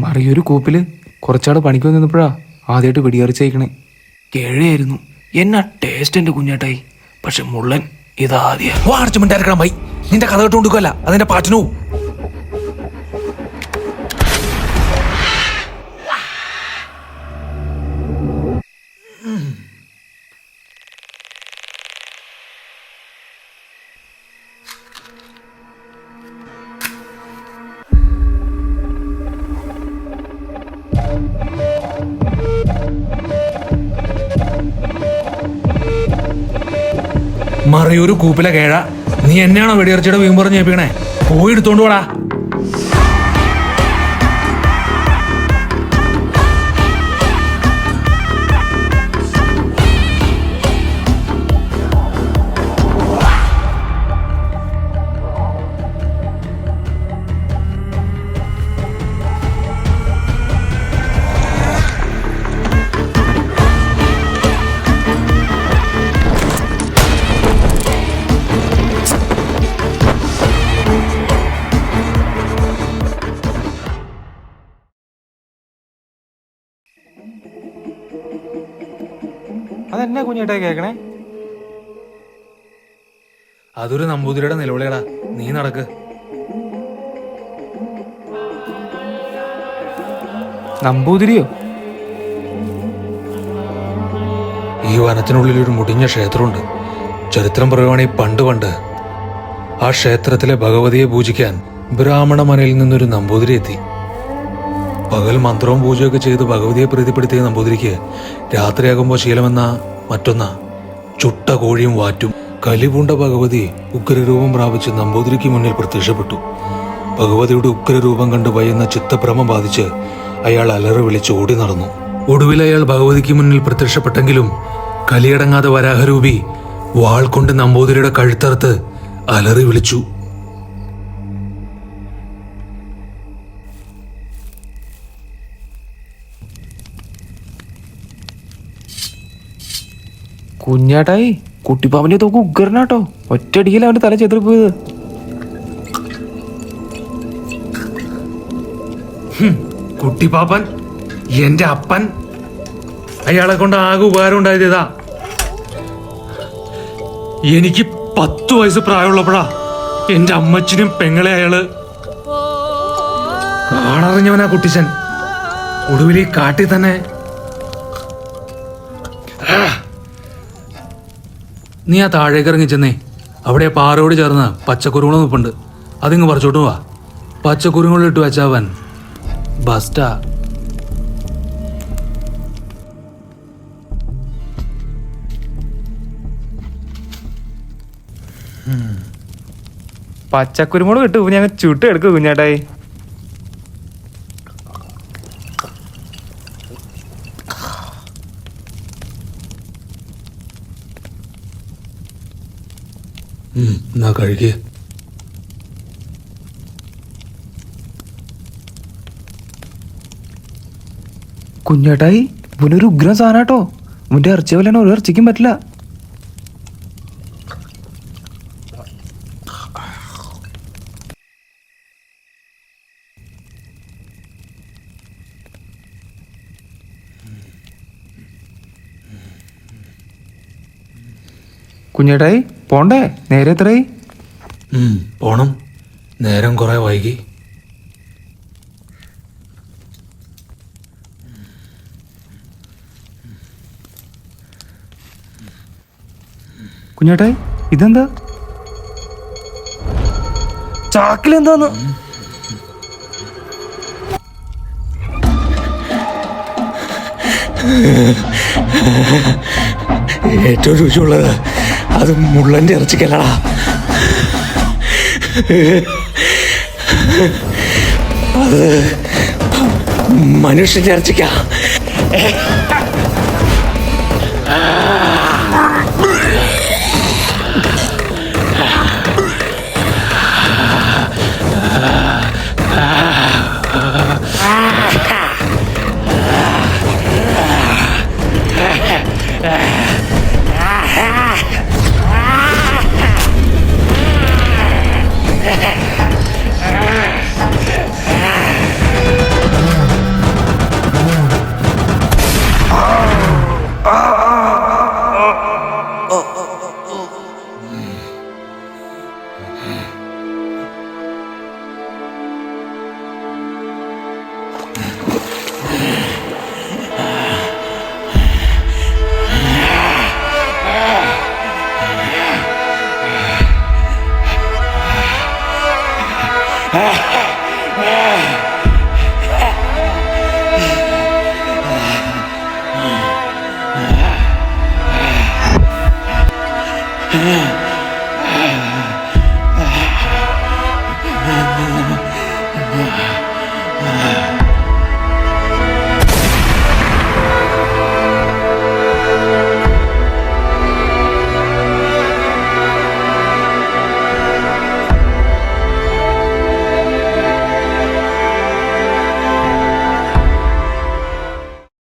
മറിയൊരു കൂപ്പില് കുറച്ചാട് പണിക്ക് നിന്നപ്പോഴാ ആദ്യമായിട്ട് വെടിയറിച്ചയക്കണേ. കേഴയായിരുന്നു. എന്നാ ടേസ്റ്റ് എന്റെ കുഞ്ഞേട്ടായി. പക്ഷെ മുള്ളൻ ഇതാദ്യം വാർച്ചുമിണ്ടായിരിക്കണം ഭൈ. നിന്റെ കഥ കേട്ട് കൊടുക്കല്ല, അതിന്റെ പാറ്റിനോ. മറിയൊരു കൂപ്പിലെ കേഴ, നീ എന്നെയാണോ വെടിയർച്ചയുടെ വീമ്പ് പറഞ്ഞ് ഏൽപ്പിക്കണേ? പോയി എടുത്തോണ്ട് പോടാ. അതെന്നാ കുഞ്ഞേട്ടായി കേക്കണേ? അതൊരു നമ്പൂതിരിയുടെ നിലവിളിയടാ. നീ നടക്ക്. നമ്പൂതിരിയോ? ഈ വനത്തിനുള്ളിൽ ഒരു മുടിഞ്ഞ ക്ഷേത്രമുണ്ട്. ചരിത്രം പറയുവാണെങ്കിൽ പണ്ട് ആ ക്ഷേത്രത്തിലെ ഭഗവതിയെ പൂജിക്കാൻ ബ്രാഹ്മണ മനയിൽ നിന്നൊരു നമ്പൂതിരി എത്തി. പകൽ മന്ത്രവും പൂജയൊക്കെ ചെയ്ത് ഭഗവതിയെ പ്രീതിപ്പെടുത്തിയ നമ്പൂതിരിക്ക് രാത്രിയാകുമ്പോൾ ശീലമെന്ന മറ്റൊന്ന ചുട്ട കോഴിയും വാറ്റും. കലിപൂണ്ട ഭഗവതി ഉഗ്രരൂപം പ്രാപിച്ച് നമ്പൂതിരിക്ക് മുന്നിൽ പ്രത്യക്ഷപ്പെട്ടു. ഭഗവതിയുടെ ഉഗ്രരൂപം കണ്ട് ഭയന്ന ചിത്തഭ്രമം ബാധിച്ച് അയാൾ അലറി വിളിച്ച് ഓടി നടന്നു. ഒടുവിൽ അയാൾ ഭഗവതിക്ക് മുന്നിൽ പ്രത്യക്ഷപ്പെട്ടെങ്കിലും കലിയടങ്ങാതെ വരാഹരൂപി വാൾ കൊണ്ട് നമ്പൂതിരിയുടെ കഴുത്തറുത്ത് അലറി വിളിച്ചു. കുഞ്ഞാട്ടായി, കുട്ടിപ്പാവന്റെ തോക്ക് ഉഗ്രനാട്ടോ. ഒറ്റയടിക്കല അവന്റെ തല ചെതറി പോയത്. കുട്ടിപ്പാപ്പൻ എന്റെ അപ്പൻ. അയാളെ കൊണ്ട് ആകെ ഉപകാരം ഉണ്ടായത് ഇതാ. എനിക്ക് 10 വയസ്സ് പ്രായമുള്ളപ്പോഴാ എന്റെ അമ്മച്ചിനും പെങ്ങളെ അയാള് ആളറിഞ്ഞവനാ കുട്ടിച്ചൻ. ഒടുവിൽ ഈ കാട്ടിൽ തന്നെ. നീ ആ താഴേക്ക് ഇറങ്ങി ചെന്നേ. അവിടെ പാറയോട് ചേർന്ന് പച്ചക്കുരുങ്ങൾ നിൽപ്പുണ്ട്. അതിങ്ങ് പറിച്ചോട്ട് പോവാ. പച്ചക്കുരുങ്ങളിട്ട് വെച്ചവൻ ബസ്റ്റാ. പച്ചക്കുരുമുളക് കിട്ടും. ഞങ്ങൾ ചുട്ട് എടുക്കും കുഞ്ഞാട്ടായി. എന്നാ കഴിക്കേ. കുഞ്ഞേട്ടായി, ഇവനൊരു ഉഗ്രം സാധനാട്ടോ. ഇവന്റെ ഇറച്ചി പോലെയാണ് ഒരു ഇറച്ചിക്കും പറ്റില്ല. കുഞ്ഞേട്ടായി പോണ്ടേ? നേരെ എത്രയായി? പോണം. നേരം കുറെ വൈകി. കുഞ്ഞേട്ടായി, ഇതെന്താ? ചാക്കിലെന്താന്ന്? ഏറ്റവും രുചിയുള്ളത് അത് മുള്ളന്റെ ഇറച്ചിക്കല്ലടാ. അത് മനുഷ്യന്റെ ഇറച്ചിക്കാ. Ah